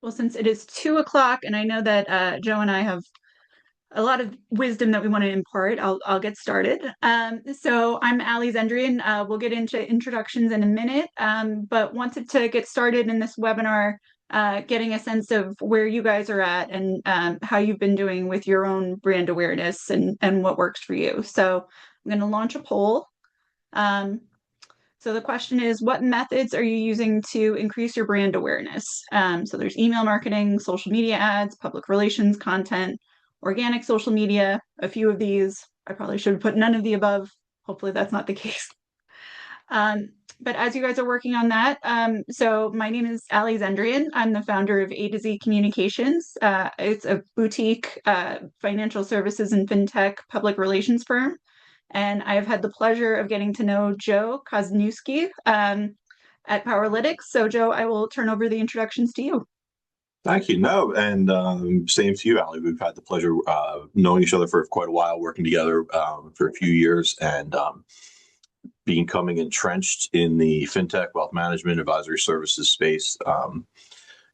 Well, since it is 2 o'clock, and I know that Joe and I have a lot of wisdom that we want to impart, I'll get started. So I'm Allie Zendrian. We'll get into introductions in a minute, but wanted to get started in this webinar, getting a sense of where you guys are at and how you've been doing with your own brand awareness and what works for you. So I'm going to launch a poll. So the question is, what methods are you using to increase your brand awareness? So there's email marketing, social media ads, public relations, content, organic social media, a few of these. I probably should have put none of the above. Hopefully that's not the case. But as you guys are working on that, so my name is Allie Zendrian. I'm the founder of AtoZ Communications. It's a boutique financial services and fintech public relations firm. And I've had the pleasure of getting to know Joe Kozeniewski at Powerlytics. So Joe, I will turn over the introductions to you. Thank you. No, and same to you, Allie. We've had the pleasure knowing each other for quite a while, working together for a few years, and becoming entrenched in the fintech, wealth management, advisory services space.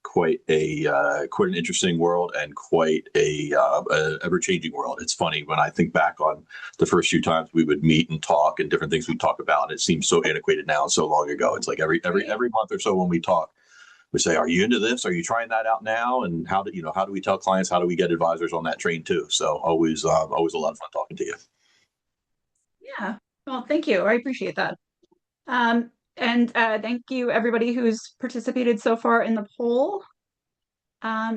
Quite an interesting world and quite a ever-changing world. It's funny when I think back on the first few times we would meet and talk and different things we talk about. It seems so antiquated now and so long ago. It's like every month or so when we talk, we say, "Are you into this? Are you trying that out now?" And how do we tell clients? How do we get advisors on that train too? So always a lot of fun talking to you. Yeah. Well, thank you. I appreciate that. And thank you everybody who's participated so far in the poll.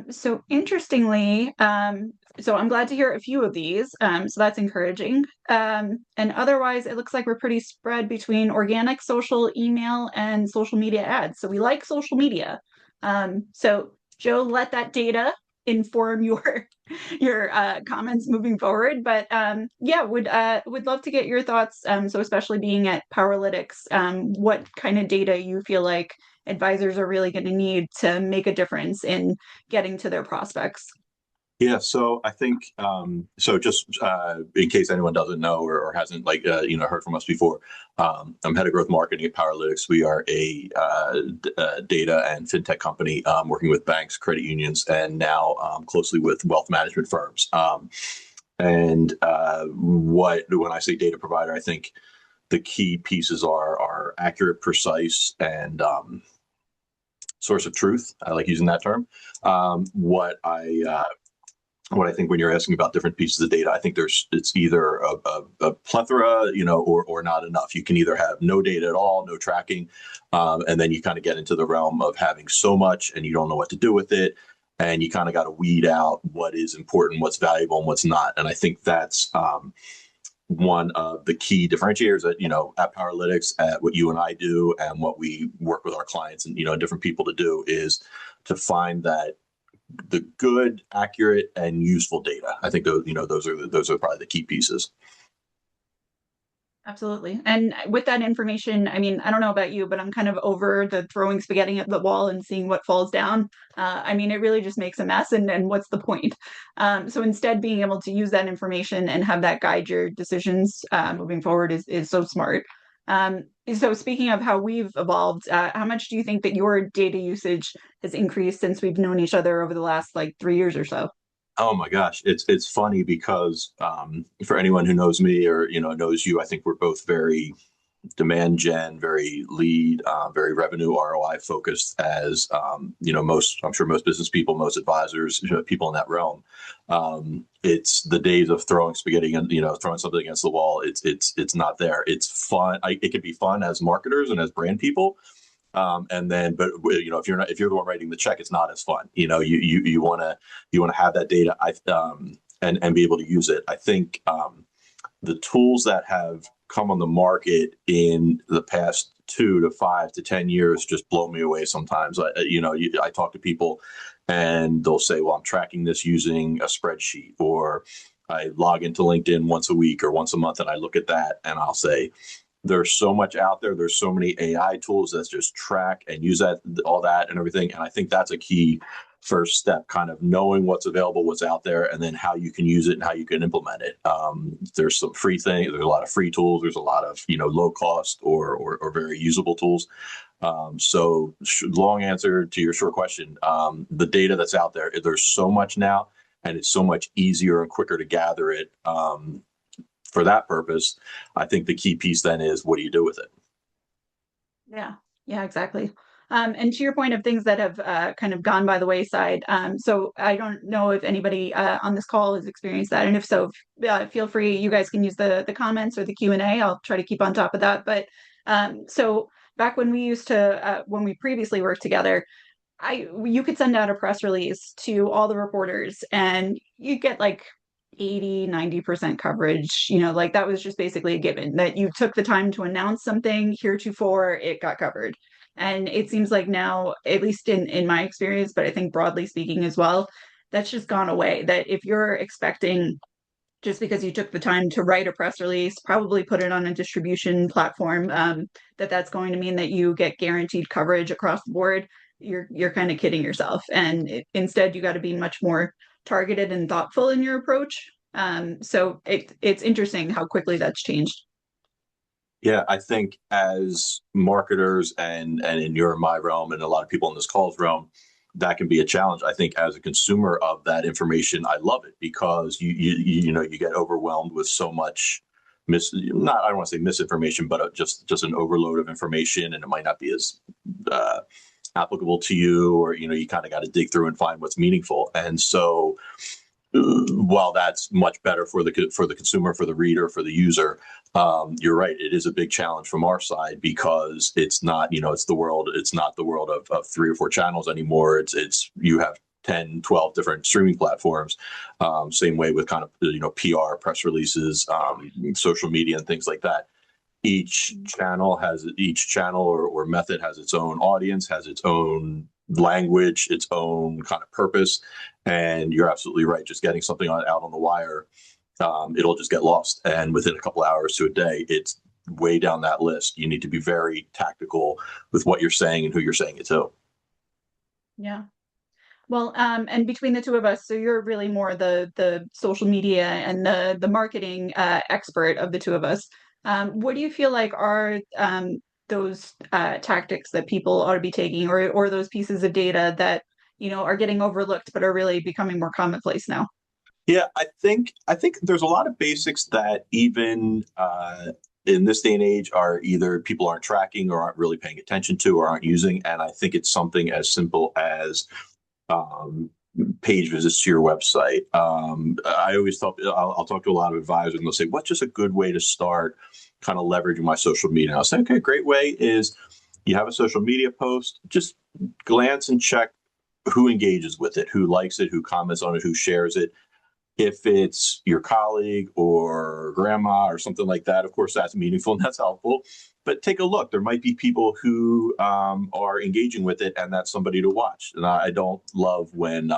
So interestingly, so I'm glad to hear a few of these. So that's encouraging. And otherwise, it looks like we're pretty spread between organic, social, email, and social media ads. So we like social media. So Joe, let that data inform your comments moving forward. But yeah, would love to get your thoughts. So especially being at Powerlytics, what kind of data you feel like advisors are really going to need to make a difference in getting to their prospects? Yeah, so I think just in case anyone doesn't know or hasn't heard from us before, I'm head of growth marketing at Powerlytics. We are a data and fintech company working with banks, credit unions, and now closely with wealth management firms. When I say data provider, I think the key pieces are accurate, precise, and source of truth. I like using that term. What I think when you're asking about different pieces of data, I think it's either a plethora, or not enough. You can either have no data at all, no tracking, and then you kind of get into the realm of having so much and you don't know what to do with it, and you kind of got to weed out what is important, what's valuable, and what's not. And I think that's one of the key differentiators that, at Powerlytics, at what you and I do and what we work with our clients and, different people to do is to find that the good, accurate, and useful data. I think those are probably the key pieces. Absolutely. And with that information, I mean, I don't know about you, but I'm kind of over the throwing spaghetti at the wall and seeing what falls down. I mean, it really just makes a mess. And what's the point? So instead, being able to use that information and have that guide your decisions moving forward is so smart. So speaking of how we've evolved, how much do you think that your data usage has increased since we've known each other over the last 3 years or so? Oh my gosh, it's funny because for anyone who knows me or knows you, I think we're both very demand gen, very lead, very revenue ROI focused. As I'm sure most business people, most advisors, people in that realm. It's the days of throwing spaghetti and throwing something against the wall. It's not there. It's fun. It can be fun as marketers and as brand people. And then, but if you're the one writing the check, it's not as fun. You want to have that data, and be able to use it. I think the tools that have come on the market in the past 2 to 5 to 10 years just blow me away. Sometimes, I talk to people, and they'll say, "Well, I'm tracking this using a spreadsheet," or I log into LinkedIn once a week or once a month, and I look at that, and I'll say, there's so much out there. There's so many AI tools that just track and use all that and everything. And I think that's a key first step, kind of knowing what's available, what's out there, and then how you can use it and how you can implement it. There's some free things. There's a lot of free tools. There's a lot of, low cost or very usable tools. Long answer to your short question. The data that's out there, there's so much now, and it's so much easier and quicker to gather it. For that purpose, I think the key piece then is, what do you do with it? Yeah, yeah, exactly. And to your point of things that have kind of gone by the wayside. So I don't know if anybody on this call has experienced that. And if so, feel free, you guys can use the comments or the Q&A. I'll try to keep on top of that. But so back when when we previously worked together, you could send out a press release to all the reporters and you get like 80-90% coverage. Like that was just basically a given that you took the time to announce something. Heretofore it got covered. And it seems like now, at least in my experience, but I think broadly speaking as well, that's just gone away. That if you're expecting, just because you took the time to write a press release, probably put it on a distribution platform, that's going to mean that you get guaranteed coverage across the board, you're kind of kidding yourself. And instead, you got to be much more targeted and thoughtful in your approach. So it's interesting how quickly that's changed. Yeah, I think as marketers and in your and my realm and a lot of people in this call's realm, that can be a challenge. I think as a consumer of that information, I love it because you get overwhelmed with so much I don't want to say misinformation, but just an overload of information, and it might not be as applicable to you, or you kind of got to dig through and find what's meaningful. And so while that's much better for the consumer, for the reader, for the user, you're right. It is a big challenge from our side because it's not, it's not the world of 3 or 4 channels anymore. It's you have 10, 12 different streaming platforms. Same way with kind of, PR, press releases, social media and things like that. Each channel or method has its own audience, has its own language, its own kind of purpose. And you're absolutely right. Just getting something out on the wire, it'll just get lost. And within a couple of hours to a day, it's way down that list. You need to be very tactical with what you're saying and who you're saying it to. Yeah. Well, and between the two of us, so you're really more the social media and the marketing expert of the two of us. What do you feel like are those tactics that people ought to be taking, or those pieces of data that are getting overlooked but are really becoming more commonplace now? Yeah, I think there's a lot of basics that even in this day and age are either people aren't tracking or aren't really paying attention to or aren't using. And I think it's something as simple as page visits to your website. I always I'll talk to a lot of advisors and they'll say, what's just a good way to start kind of leveraging my social media? And I'll say, okay, a great way is you have a social media post, just glance and check who engages with it, who likes it, who comments on it, who shares it. If it's your colleague or grandma or something like that, of course, that's meaningful and that's helpful. But take a look. There might be people who are engaging with it, and that's somebody to watch. And I don't love when,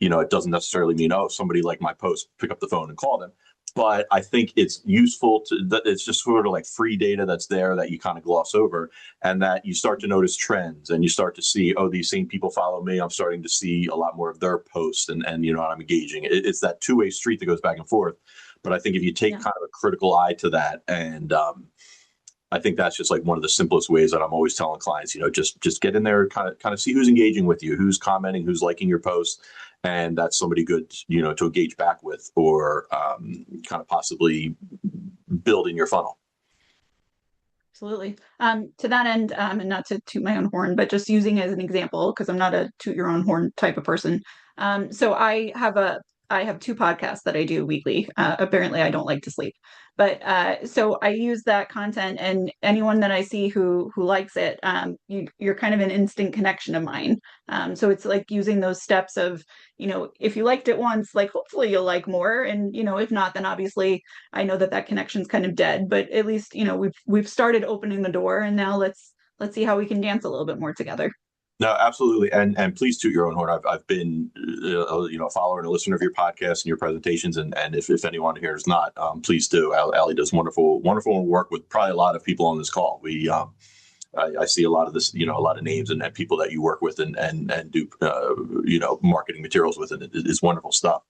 it doesn't necessarily mean, oh, somebody liked my post, pick up the phone and call them. But I think it's useful it's just sort of like free data that's there that you kind of gloss over, and that you start to notice trends and you start to see, oh, these same people follow me. I'm starting to see a lot more of their posts and I'm engaging. It's that two-way street that goes back and forth. But I think if you take kind of a critical eye to that, and I think that's just like one of the simplest ways that I'm always telling clients, just get in there, kind of see who's engaging with you, who's commenting, who's liking your posts. And that's somebody good, to engage back with, or kind of possibly build in your funnel. Absolutely. To that end, and not to toot my own horn, but just using as an example, because I'm not a toot your own horn type of person. So I have 2 podcasts that I do weekly. Apparently I don't like to sleep, but so I use that content, and anyone that I see who likes it, you're kind of an instant connection of mine. So it's like using those steps of, if you liked it once, like hopefully you'll like more, and if not, then obviously I know that connection's kind of dead. But at least we've started opening the door, and now let's see how we can dance a little bit more together. No, absolutely. And please toot your own horn. I've been, a follower and a listener of your podcast and your presentations. And if anyone here is not, please do. Allie does wonderful work with probably a lot of people on this call. I see a lot of this, a lot of names and people that you work with and do, marketing materials with, and it's wonderful stuff.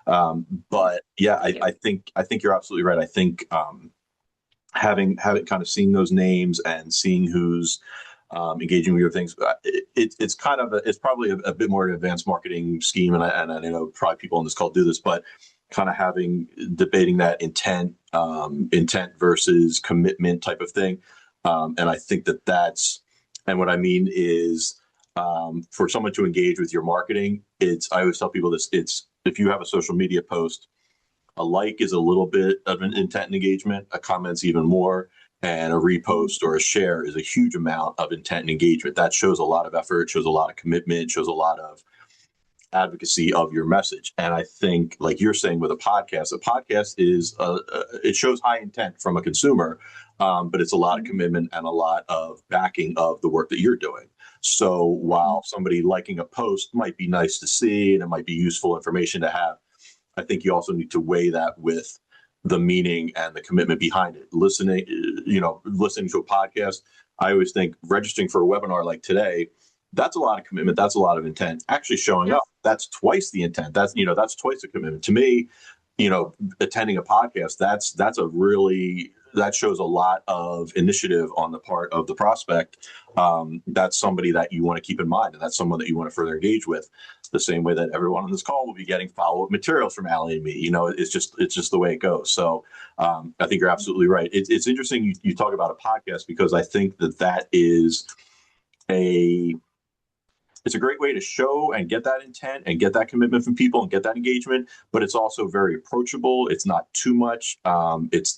But yeah, I think you're absolutely right. I think having kind of seeing those names and seeing who's engaging with your things, it's kind of it's probably a bit more advanced marketing scheme, and I know probably people on this call do this, but kind of debating that intent versus commitment type of thing, and I think and what I mean is, for someone to engage with your marketing, I always tell people this: it's if you have a social media post, a like is a little bit of an intent and engagement, a comment's even more, and a repost or a share is a huge amount of intent and engagement. That shows a lot of effort, shows a lot of commitment, shows a lot of advocacy of your message. And I think, like you're saying with a podcast is it shows high intent from a consumer, but it's a lot of commitment and a lot of backing of the work that you're doing. So while somebody liking a post might be nice to see and it might be useful information to have, I think you also need to weigh that with the meaning and the commitment behind it. Listening to a podcast, I always think registering for a webinar like today, that's a lot of commitment. That's a lot of intent. Actually showing up, that's twice the intent. That's twice the commitment. To me, attending a podcast, that shows a lot of initiative on the part of the prospect. That's somebody that you want to keep in mind, and that's someone that you want to further engage with. The same way that everyone on this call will be getting follow-up materials from Allie and me. It's just the way it goes. So I think you're absolutely right. It's interesting you talk about a podcast, because I think that is it's a great way to show and get that intent and get that commitment from people and get that engagement, but it's also very approachable. It's not too much. It's,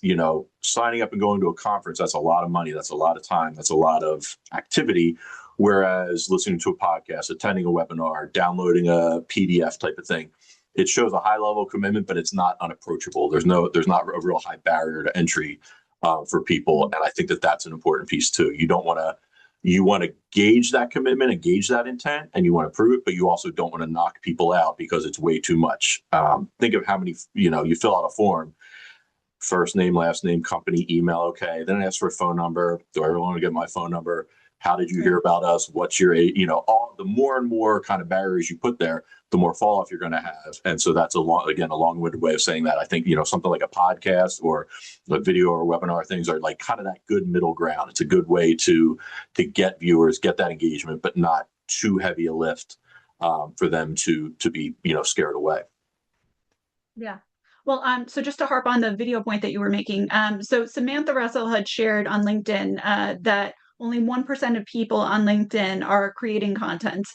signing up and going to a conference, that's a lot of money. That's a lot of time. That's a lot of activity. Whereas listening to a podcast, attending a webinar, downloading a PDF type of thing, it shows a high level of commitment, but it's not unapproachable. There's not a real high barrier to entry for people. And I think that's an important piece too. You want to gauge that commitment and gauge that intent, and you want to prove it, but you also don't want to knock people out because it's way too much. Think of how many, you fill out a form, first name, last name, company, email. Okay. Then it asks for a phone number. Do I really want to get my phone number? How did you hear about us? What's your, all the more and more kind of barriers you put there, the more fall off you're going to have. And so that's a long-winded way of saying that. I think, something like a podcast or a video or webinar, things are like kind of that good middle ground. It's a good way to get viewers, get that engagement, but not too heavy a lift for them to be, scared away. Yeah. Well, so just to harp on the video point that you were making, so Samantha Russell had shared on LinkedIn that only 1% of people on LinkedIn are creating content.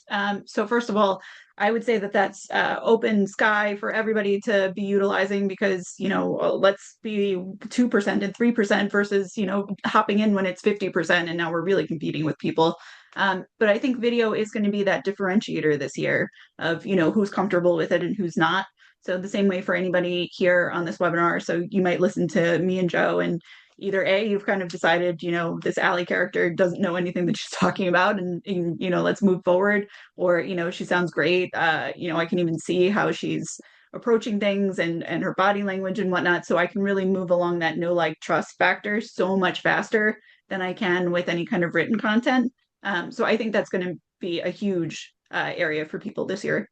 So first of all, I would say that that's open sky for everybody to be utilizing, because, let's be 2% and 3% versus, hopping in when it's 50%. And now we're really competing with people. But I think video is going to be that differentiator this year of, who's comfortable with it and who's not. So the same way for anybody here on this webinar. So you might listen to me and Joe, and either A, you've kind of decided, this Allie character doesn't know anything that she's talking about, and let's move forward. Or, she sounds great. I can even see how she's approaching things and her body language and whatnot. So I can really move along that know, like, trust factor so much faster than I can with any kind of written content. So I think that's going to be a huge area for people this year.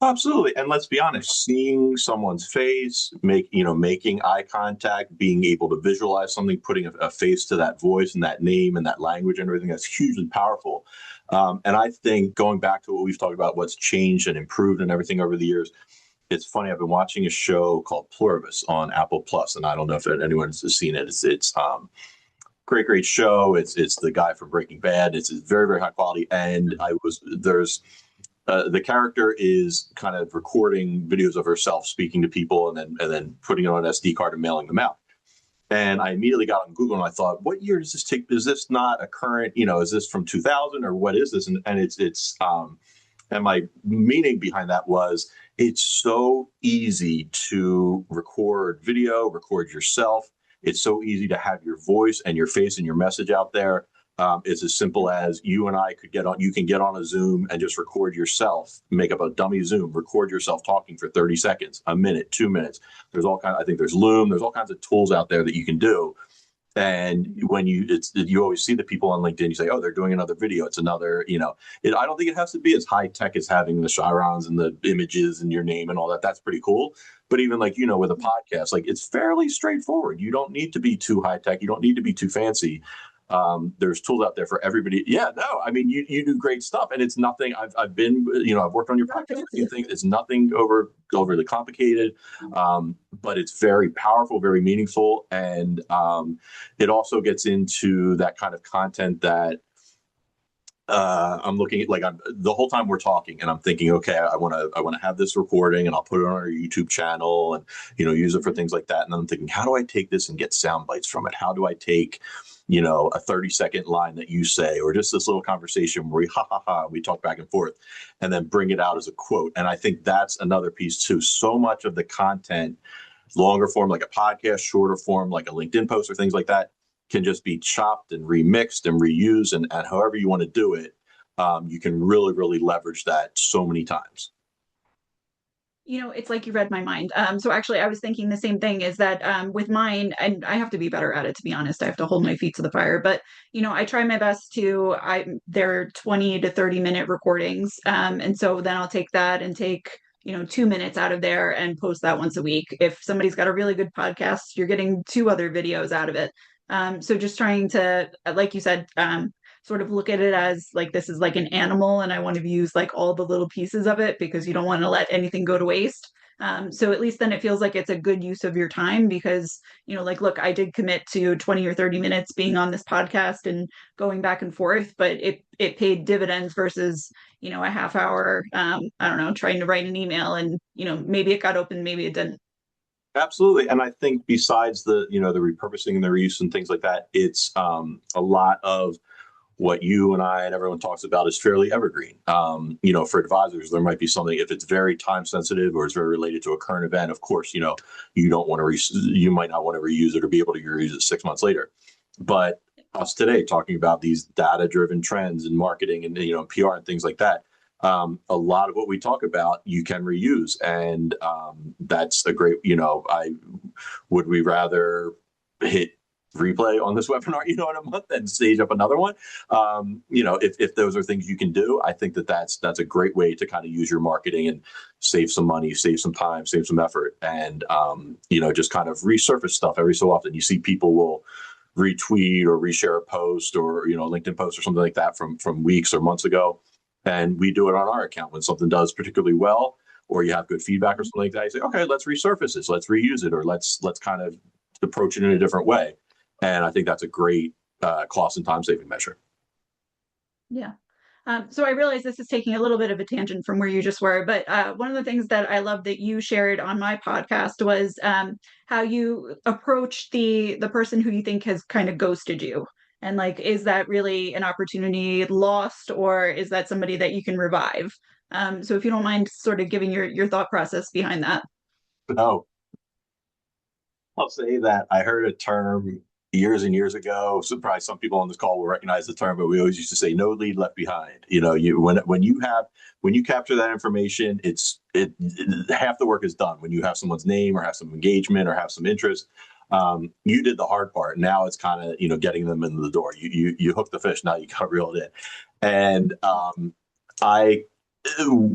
Absolutely. And let's be honest, seeing someone's face, making eye contact, being able to visualize something, putting a face to that voice and that name and that language and everything, that's hugely powerful. And I think going back to what we've talked about, what's changed and improved and everything over the years, it's funny. I've been watching a show called Pluribus on Apple Plus, and I don't know if anyone's seen it. It's great show. It's the guy from Breaking Bad. It's very, very high quality. And the character is kind of recording videos of herself speaking to people and then putting it on an SD card and mailing them out. And I immediately got on Google and I thought, what year does this take? Is this not a current, is this from 2000 or what is this? And and my meaning behind that was, it's so easy to record video, record yourself. It's so easy to have your voice and your face and your message out there. It's as simple as you and I you can get on a Zoom and just record yourself, make up a dummy Zoom, record yourself talking for 30 seconds, a minute, 2 minutes. I think there's Loom, there's all kinds of tools out there that you can do. And when you always see the people on LinkedIn, you say, oh, they're doing another video. It's another, I don't think it has to be as high tech as having the chyrons and the images and your name and all that. That's pretty cool. But even like, with a podcast, like it's fairly straightforward. You don't need to be too high tech. You don't need to be too fancy. There's tools out there for everybody. Yeah, no, I mean, you do great stuff, and it's nothing. I've been, I've worked on your podcast. It's nothing overly complicated, but it's very powerful, very meaningful, and it also gets into that kind of content that I'm looking at. Like the whole time we're talking, and I'm thinking, okay, I want to have this recording, and I'll put it on our YouTube channel, and use it for things like that. And then I'm thinking, how do I take this and get sound bites from it? How do I take a 30-second line that you say, or just this little conversation where we talk back and forth, and then bring it out as a quote. And I think that's another piece too. So much of the content, longer form, like a podcast, shorter form, like a LinkedIn post or things like that, can just be chopped and remixed and reused, and however you want to do it, you can really, really leverage that so many times. It's like you read my mind. So actually, I was thinking the same thing is that with mine, and I have to be better at it, to be honest. I have to hold my feet to the fire. But, I try my best they're 20 to 30-minute recordings. And so then I'll take that and take, 2 minutes out of there and post that once a week. If somebody's got a really good podcast, you're getting 2 other videos out of it. So just trying to, like you said, sort of look at it as like this is like an animal and I want to use like all the little pieces of it because you don't want to let anything go to waste. So at least then it feels like it's a good use of your time because, like, look, I did commit to 20 or 30 minutes being on this podcast and going back and forth, but it paid dividends versus, a half hour, I don't know, trying to write an email and, maybe it got open, maybe it didn't. Absolutely. And I think besides the repurposing and the reuse and things like that, it's a lot of what you and I and everyone talks about is fairly evergreen. For advisors, there might be something, if it's very time sensitive or it's very related to a current event, of course, you don't want to, you might not want to reuse it or be able to reuse it 6 months later. But us today talking about these data driven trends in marketing and, PR and things like that, a lot of what we talk about you can reuse. And that's a great, would we rather hit replay on this webinar, in a month and stage up another one? If those are things you can do, I think that's a great way to kind of use your marketing and save some money, save some time, save some effort, and just kind of resurface stuff every so often. You see people will retweet or reshare a post or LinkedIn post or something like that from weeks or months ago, and we do it on our account when something does particularly well or you have good feedback or something like that. You say, okay, let's resurface this, let's reuse it, or let's kind of approach it in a different way. And I think that's a great cost and time saving measure. Yeah. So I realize this is taking a little bit of a tangent from where you just were, but one of the things that I love that you shared on my podcast was how you approach the person who you think has kind of ghosted you. And like, is that really an opportunity lost, or is that somebody that you can revive? So if you don't mind sort of giving your thought process behind that. No, I'll say that I heard a term years and years ago. Surprised some people on this call will recognize the term, but we always used to say "no lead left behind." When you capture that information, it half the work is done. When you have someone's name or have some engagement or have some interest, you did the hard part. Now it's kind of getting them in the door. You hook the fish, now you got to reel it in. And I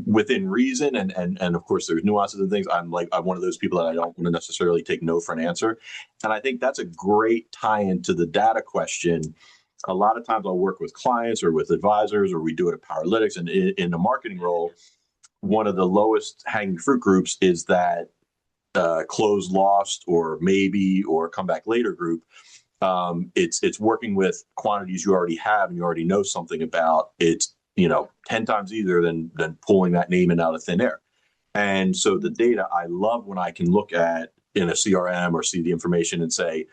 within reason and of course there's nuances and things, I'm one of those people that I don't want to necessarily take no for an answer. And I think that's a great tie-in to the data question. A lot of times I'll work with clients or with advisors, or we do it at Powerlytics, and in the marketing role, one of the lowest hanging fruit groups is that close lost or maybe or come back later group. It's working with quantities you already have and you already know something about. It's 10 times easier than pulling that name in out of thin air. And so the data, I love when I can look at in a CRM or see the information and say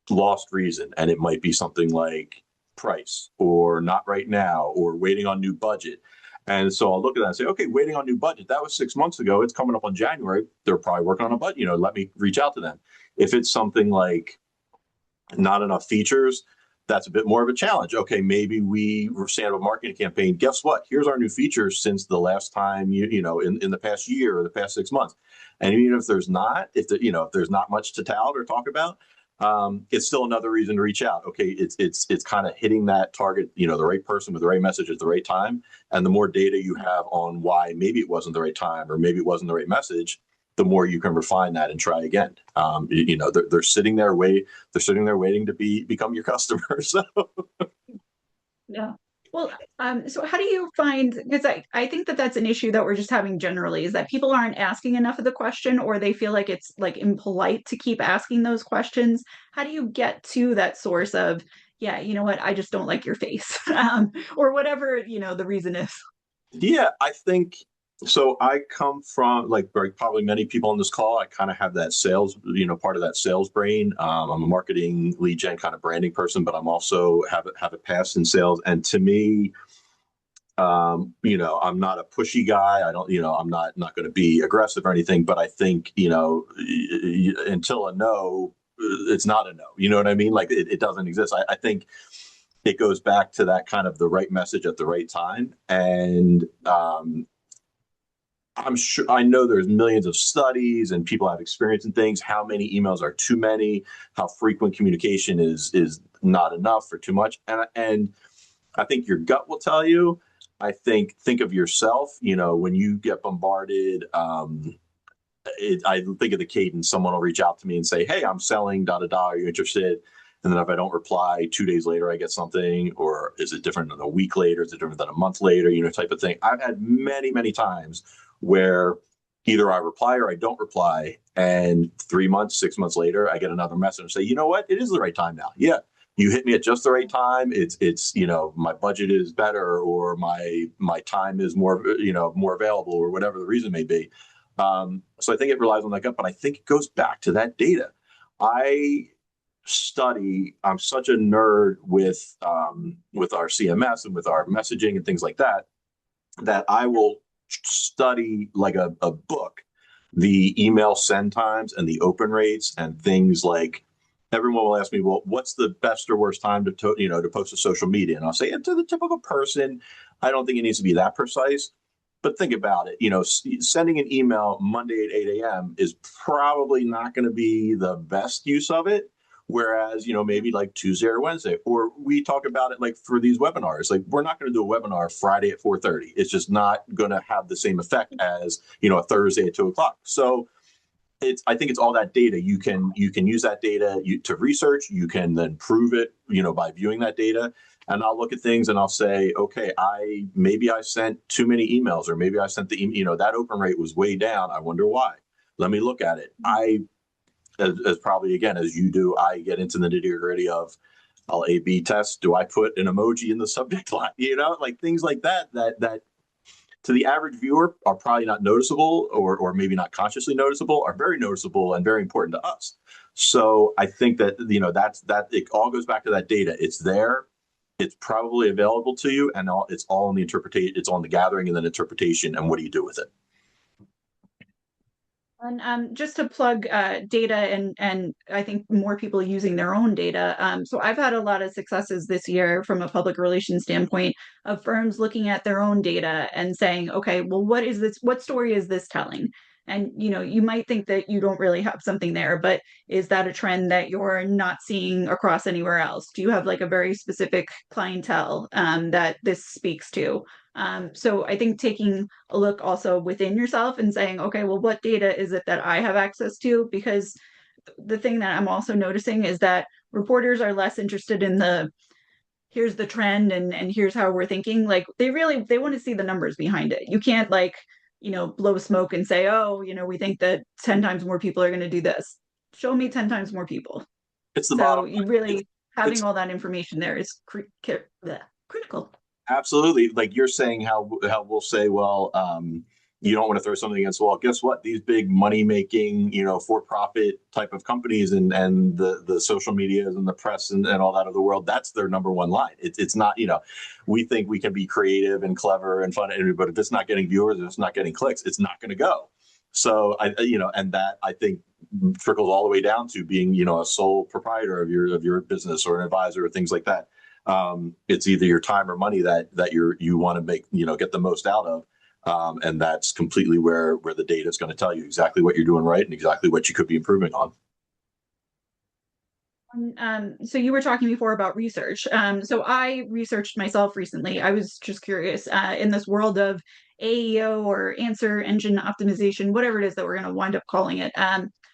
lost reason. And it might be something like price or not right now or waiting on new budget. And so I'll look at that and say, okay, waiting on new budget. That was 6 months ago. It's coming up on January. They're probably working on a budget. Let me reach out to them. If it's something like not enough features, that's a bit more of a challenge. Okay, maybe we were saying a marketing campaign. Guess what? Here's our new features since the last time in the past year or the past 6 months. And even if there's not, if there's not much to tout or talk about, it's still another reason to reach out. Okay, it's kind of hitting that target, the right person with the right message at the right time. And the more data you have on why maybe it wasn't the right time or maybe it wasn't the right message, the more you can refine that and try again. They're sitting there waiting to become your customer. So Yeah. Well, so how do you find, because I think that that's an issue that we're just having generally, is that people aren't asking enough of the question, or they feel like it's like impolite to keep asking those questions. How do you get to that source of, yeah, you know what, I just don't like your face, or whatever, the reason is. yeah, I think so. I come from like probably many people on this call. I kind of have that sales, part of that sales brain. I'm a marketing lead gen kind of branding person, but I'm also have a past in sales. And to me, I'm not a pushy guy. I don't, I'm not going to be aggressive or anything. But I think, until a no, it's not a no. You know what I mean? Like it doesn't exist. I think it goes back to that kind of the right message at the right time. And I'm sure I know there's millions of studies and people have experience in things. How many emails are too many? How frequent communication is not enough or too much? And I think your gut will tell you. I think of yourself. When you get bombarded, I think of the cadence. Someone will reach out to me and say, "Hey, I'm selling da da da. Are you interested?" And then if I don't reply, 2 days later, I get something. Or is it different than a week later? Is it different than a month later? Type of thing. I've had many, many times where either I reply or I don't reply. And 3 months, 6 months later, I get another message and say, you know what? It is the right time now. Yeah. You hit me at just the right time. It's my budget is better or my time is more available or whatever the reason may be. So I think it relies on that gut, but I think it goes back to that data. I'm such a nerd with our CMS and with our messaging and things like that, that I will study like a book, the email send times and the open rates and things like everyone will ask me, well, what's the best or worst time to post to social media? And I'll say, to the typical person, I don't think it needs to be that precise. But think about it, sending an email Monday at 8 a.m. is probably not going to be the best use of it. Whereas, maybe like Tuesday or Wednesday, or we talk about it like for these webinars, like we're not going to do a webinar Friday at 4:30. It's just not going to have the same effect as, a Thursday at 2 o'clock. So I think it's all that data. You can use that data to research. You can then prove it, by viewing that data. And I'll look at things and I'll say, okay, maybe I sent too many emails, or maybe I sent that open rate was way down. I wonder why. Let me look at it. As probably again as you do, I get into the nitty gritty of I'll A/B test. Do I put an emoji in the subject line? Like things like that to the average viewer are probably not noticeable, or maybe not consciously noticeable, are very noticeable and very important to us. So I think that that it all goes back to that data. It's there. It's probably available to you, and it's all in the interpretation. It's on the gathering and then interpretation, and what do you do with it? And just to plug data and I think more people using their own data. So I've had a lot of successes this year from a public relations standpoint of firms looking at their own data and saying, okay, well, what is this? What story is this telling? And you might think that you don't really have something there, but is that a trend that you're not seeing across anywhere else? Do you have like a very specific clientele that this speaks to? So I think taking a look also within yourself and saying, okay, well, what data is it that I have access to? Because the thing that I'm also noticing is that reporters are less interested in here's the trend and here's how we're thinking. Like they want to see the numbers behind it. You can't blow smoke and say, oh, we think that 10 times more people are going to do this. Show me 10 times more people. It's the So bottom you line. really having It's all that information there is critical. Absolutely. Like you're saying, how we'll say, well, you don't want to throw something against the wall. Guess what? These big money making, for-profit type of companies and the social medias and the press and all that of the world, that's their number one line. It's not, we think we can be creative and clever and fun, but if it's not getting viewers, if it's not getting clicks, it's not going to go. So and that I think trickles all the way down to being, a sole proprietor of your business or an advisor or things like that. It's either your time or money that you want to make, get the most out of. And that's completely where the data is going to tell you exactly what you're doing right and exactly what you could be improving on. So you were talking before about research. So I researched myself recently. I was just curious in this world of AEO or answer engine optimization, whatever it is that we're going to wind up calling it.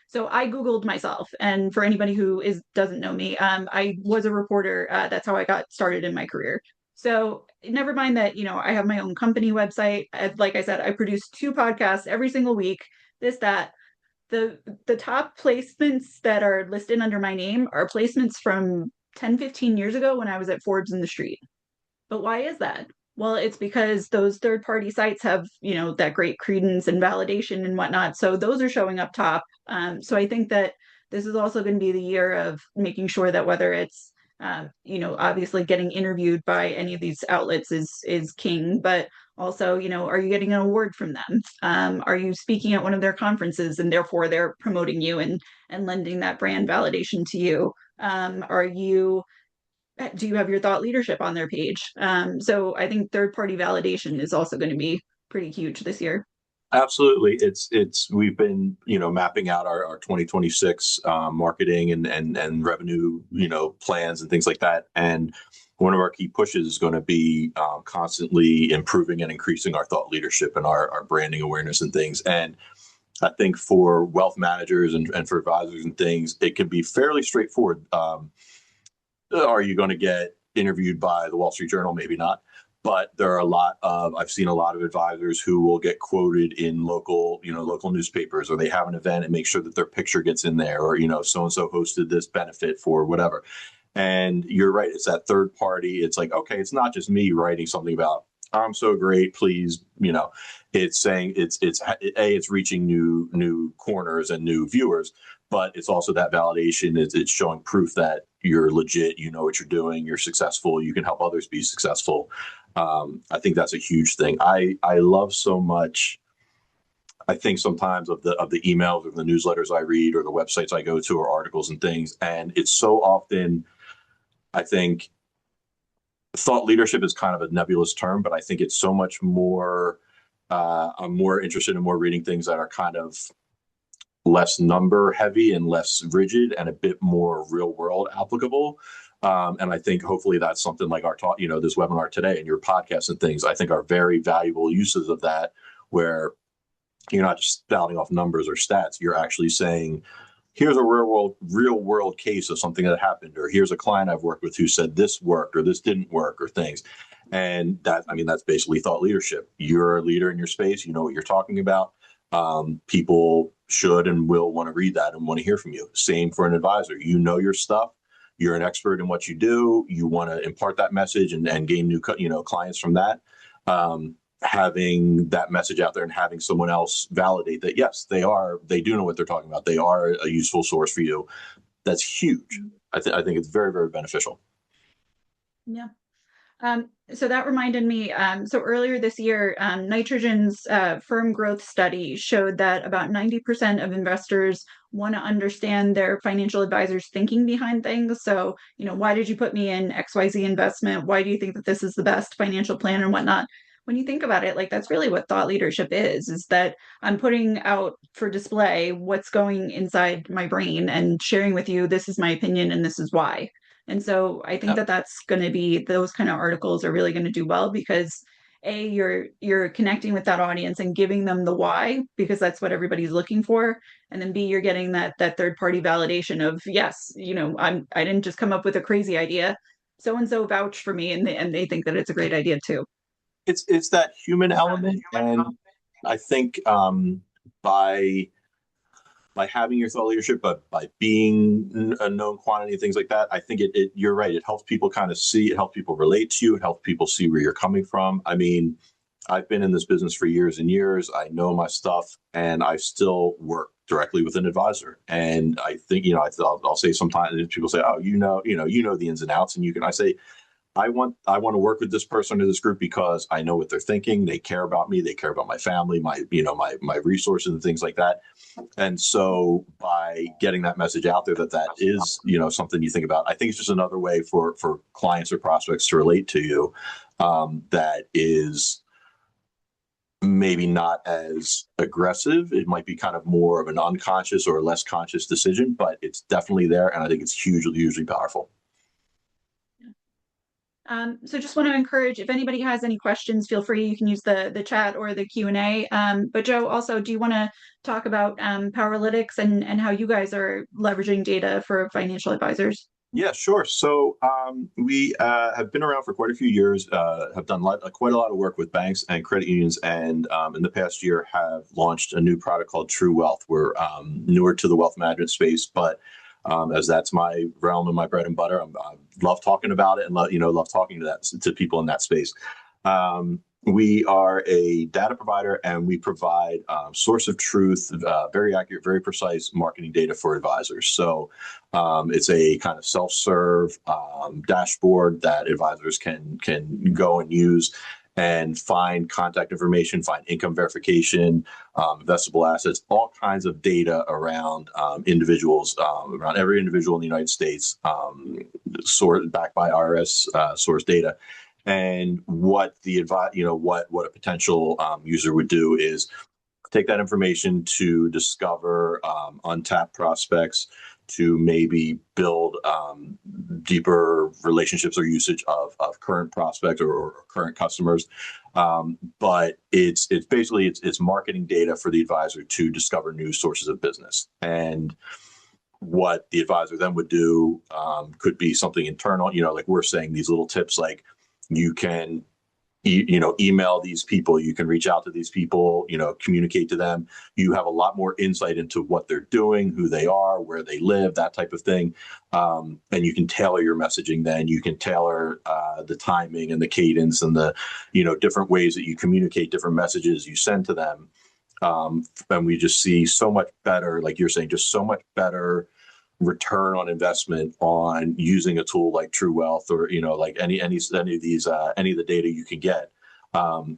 So I Googled myself, and for anybody who is doesn't know me, I was a reporter. That's how I got started in my career. So never mind that, I have my own company website. Like I said, I produce two podcasts every single week. This, that the top placements that are listed under my name are placements from 10, 15 years ago when I was at Forbes in the Street. But why is that? Well, it's because those third party sites have, that great credence and validation and whatnot. So those are showing up top. So I think that this is also going to be the year of making sure that whether it's, obviously getting interviewed by any of these outlets is king, but also, are you getting an award from them? Are you speaking at one of their conferences and therefore they're promoting you and lending that brand validation to you? Are you do you have your thought leadership on their page? So I think third party validation is also going to be pretty huge this year. Absolutely. It's we've been, mapping out our 2026 marketing and revenue, plans and things like that. And one of our key pushes is going to be constantly improving and increasing our thought leadership and our branding awareness and things. And I think for wealth managers and for advisors and things, it can be fairly straightforward. Are you going to get interviewed by the Wall Street Journal? Maybe not. But there are I've seen a lot of advisors who will get quoted in local newspapers, or they have an event and make sure that their picture gets in there, or, so-and-so hosted this benefit for whatever. And you're right. It's that third party. It's like, okay, it's not just me writing something about, I'm so great, please, it's saying it's reaching new corners and new viewers, but it's also that validation. It's showing proof that you're legit, you know what you're doing, you're successful, you can help others be successful. I think that's a huge thing. I love so much. I think sometimes of the emails or the newsletters I read or the websites I go to or articles and things, and it's so often, I think thought leadership is kind of a nebulous term, but I think it's so much more. I'm more interested in more reading things that are kind of less number heavy and less rigid and a bit more real world applicable. And I think hopefully that's something like our talk, this webinar today and your podcast and things, I think are very valuable uses of that, where you're not just spouting off numbers or stats. You're actually saying, here's a real world case of something that happened, or here's a client I've worked with who said this worked or this didn't work or things. And that's basically thought leadership. You're a leader in your space. You know what you're talking about. People should and will want to read that and want to hear from you. Same for an advisor. You know your stuff. You're an expert in what you do. You want to impart that message and gain new clients from that. Having that message out there and having someone else validate that, yes, they do know what they're talking about. They are a useful source for you. That's huge. I think it's very, very beneficial. Yeah. So that reminded me, so earlier this year, Nitrogen's firm growth study showed that about 90% of investors want to understand their financial advisor's thinking behind things. So, why did you put me in XYZ investment? Why do you think that this is the best financial plan and whatnot? When you think about it, like that's really what thought leadership is that I'm putting out for display what's going inside my brain and sharing with you, this is my opinion and this is why. And so I think Yeah. that that's going to be those kind of articles are really going to do well because you're connecting with that audience and giving them the why because that's what everybody's looking for, and then B, you're getting that third party validation of yes, I didn't just come up with a crazy idea. So and so vouched for me, and they think that it's a great idea too. It's that human element, and I think by having your thought leadership, but by being a known quantity, things like that, I think you're right. It helps people kind of see, it helps people relate to you. It helps people see where you're coming from. I mean, I've been in this business for years and years. I know my stuff, and I still work directly with an advisor. And I think, I'll say sometimes people say, oh, you know the ins and outs, and I say, I want to work with this person or this group because I know what they're thinking. They care about me. They care about my family, my resources and things like that. And so by getting that message out there that is, something you think about, I think it's just another way for clients or prospects to relate to you. That is maybe not as aggressive. It might be kind of more of an unconscious or less conscious decision, but it's definitely there. And I think it's hugely, hugely powerful. So just want to encourage, if anybody has any questions, feel free. You can use the chat or the Q&A. But Joe, also, do you want to talk about Powerlytics and how you guys are leveraging data for financial advisors? Yeah, sure. So we have been around for quite a few years, have done quite a lot of work with banks and credit unions, and in the past year have launched a new product called True Wealth. We're newer to the wealth management space, but as that's my realm and my bread and butter, I love talking about it and love talking to people in that space. We are a data provider, and we provide source of truth, very accurate, very precise marketing data for advisors. So it's a kind of self-serve dashboard that advisors can go and use and find contact information, find income verification, investable assets, all kinds of data around individuals, around every individual in the United States, backed by IRS source data. And what what a potential user would do is take that information to discover untapped prospects, to maybe build deeper relationships or usage of current prospects or current customers. But it's basically it's marketing data for the advisor to discover new sources of business. And what the advisor then would do could be something internal, like we're saying, these little tips like you can email these people, you can reach out to these people, communicate to them. You have a lot more insight into what they're doing, who they are, where they live, that type of thing. And you can tailor your messaging then. You can tailor the timing and the cadence and the, different ways that you communicate, different messages you send to them. And we just see so much better, like you're saying, just so much better return on investment on using a tool like True Wealth, or like any of these any of the data you can get.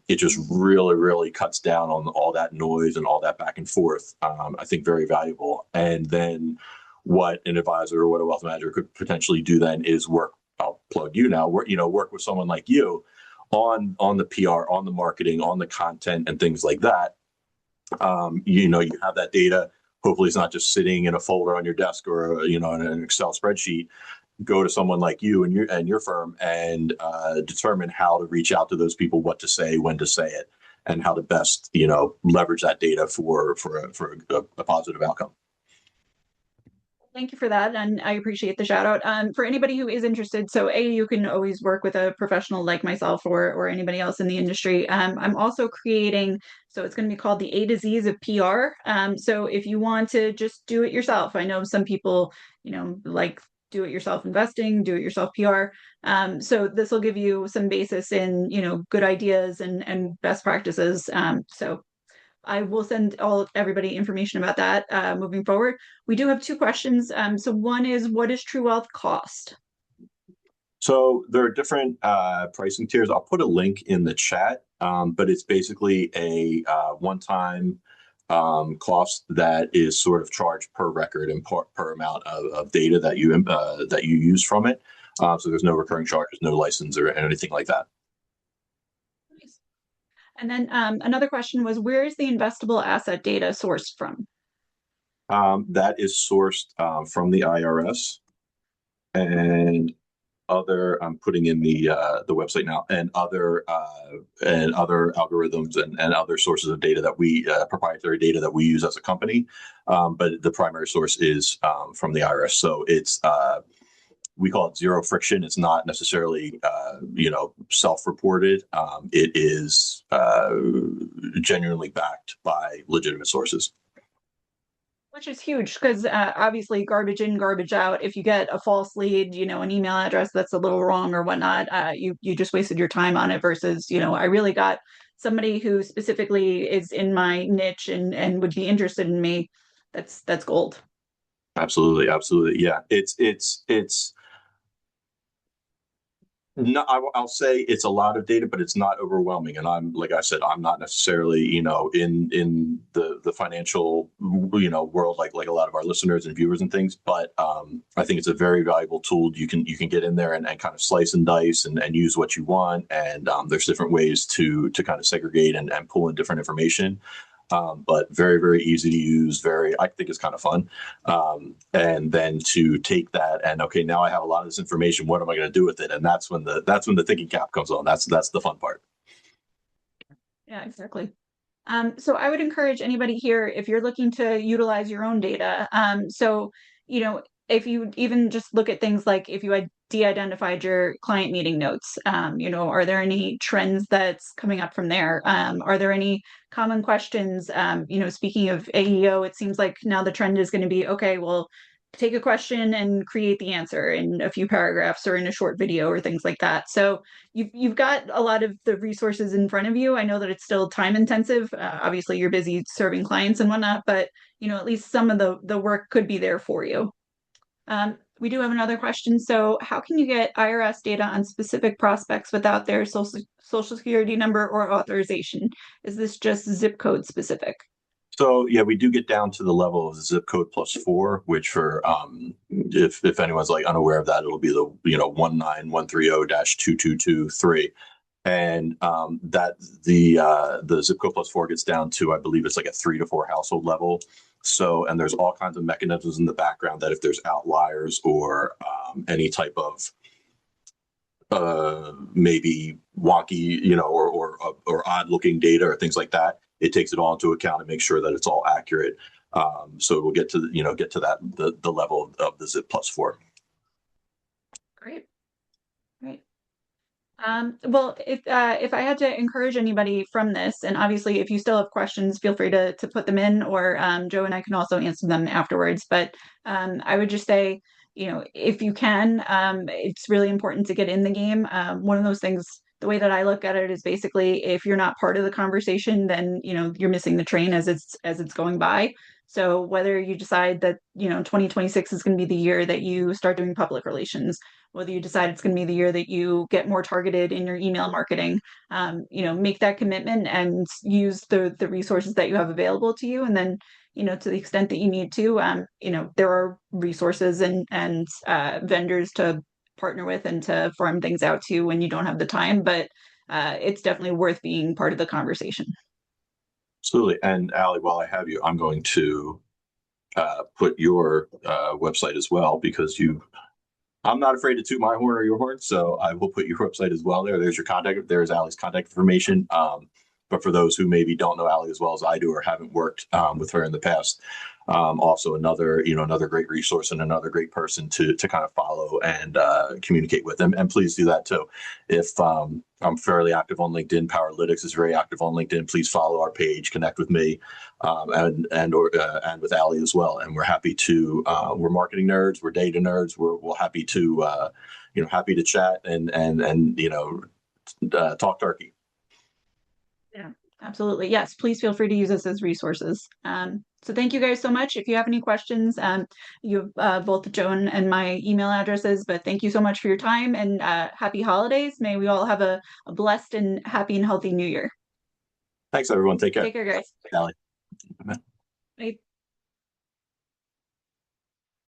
It just really cuts down on all that noise and all that back and forth. I think very valuable. And then what an advisor or what a wealth manager could potentially do then is work. I'll plug you now. Work with someone like you on the PR, on the marketing, on the content, and things like that. You have that data. Hopefully it's not just sitting in a folder on your desk or in an Excel spreadsheet. Go to someone like you and your firm and determine how to reach out to those people, what to say, when to say it, and how to best leverage that data for a positive outcome. Thank you for that, and I appreciate the shout out. For anybody who is interested, so you can always work with a professional like myself or anybody else in the industry. I'm also creating, so it's going to be called the AtoZs of PR. So if you want to just do it yourself, I know some people, like do it yourself investing, do it yourself PR. So this will give you some basis in, good ideas and best practices. So I will send everybody information about that moving forward. We do have two questions. So one is, what does True Wealth cost? So there are different pricing tiers. I'll put a link in the chat, but it's basically a one-time cost that is sort of charged per record and per amount of data that you use from it. So there's no recurring charges, no license or anything like that. Nice. And then another question was, where is the investable asset data sourced from? That is sourced from the IRS and I'm putting in the website now, and other algorithms and other sources of data that we proprietary data that we use as a company. But the primary source is from the IRS. So it's we call it zero friction. It's not necessarily self-reported. It is genuinely backed by legitimate sources. Which is huge because obviously garbage in, garbage out. If you get a false lead, an email address that's a little wrong or whatnot, you just wasted your time on it versus, I really got somebody who specifically is in my niche and would be interested in me. That's gold. Absolutely. Yeah. It's No, I'll say it's a lot of data, but it's not overwhelming. And I'm, like I said, I'm not necessarily, in the financial, world like a lot of our listeners and viewers and things. But I think it's a very valuable tool. You can get in there and kind of slice and dice and use what you want. And there's different ways to kind of segregate and pull in different information. But very, very easy to use. I think it's kind of fun. And then to take that and, okay, now I have a lot of this information. What am I going to do with it? And that's when the thinking cap comes on. That's the fun part. Yeah, exactly. So I would encourage anybody here, if you're looking to utilize your own data, you know, if you even just look at things like if you had de-identified your client meeting notes, are there any trends that's coming up from there? Are there any common questions? Speaking of AEO, it seems like now the trend is going to be, okay, well, take a question and create the answer in a few paragraphs or in a short video or things like that. So you've got a lot of the resources in front of you. I know that it's still time intensive. Obviously, you're busy serving clients and whatnot, but at least some of the work could be there for you. We do have another question. So, how can you get IRS data on specific prospects without their social security number or authorization? Is this just zip code specific? So yeah, we do get down to the level of the zip code +4, which for if anyone's like unaware of that, it'll be the 19130-22223. And that the zip code +4 gets down to, I believe it's like a 3 to 4 household level. So, and there's all kinds of mechanisms in the background that if there's outliers or any type of maybe wonky, or odd looking data or things like that, it takes it all into account and makes sure that it's all accurate. So we'll get to that the level of the zip +4. Great. Great. Well, if I had to encourage anybody from this, and obviously if you still have questions, feel free to put them in, or Joe and I can also answer them afterwards. But I would just say, if you can, it's really important to get in the game. One of those things, the way that I look at it is basically if you're not part of the conversation, then you're missing the train as it's going by. So whether you decide that 2026 is going to be the year that you start doing public relations, whether you decide it's going to be the year that you get more targeted in your email marketing, make that commitment and use the resources that you have available to you. And then, to the extent that you need to, there are resources and vendors to partner with and to farm things out to when you don't have the time. But it's definitely worth being part of the conversation. Absolutely. And Allie, while I have you, I'm going to put your website as well, because I'm not afraid to toot my horn or your horn, so I will put your website as well there. There's your contact. There's Allie's contact information. But for those who maybe don't know Allie as well as I do or haven't worked with her in the past, also another great resource and another great person to kind of follow and communicate with. And please do that too. If I'm fairly active on LinkedIn, Powerlytics is very active on LinkedIn. Please follow our page, connect with me, and with Allie as well. And we're happy to. We're marketing nerds. We're data nerds. We're happy to happy to chat and talk turkey. Yeah, absolutely. Yes, please feel free to use us as resources. So thank you guys so much. If you have any questions, you have both Joan and my email addresses, but thank you so much for your time and happy holidays. May we all have a blessed and happy and healthy new year. Thanks, everyone. Take care. Take care, guys. Allie. Bye.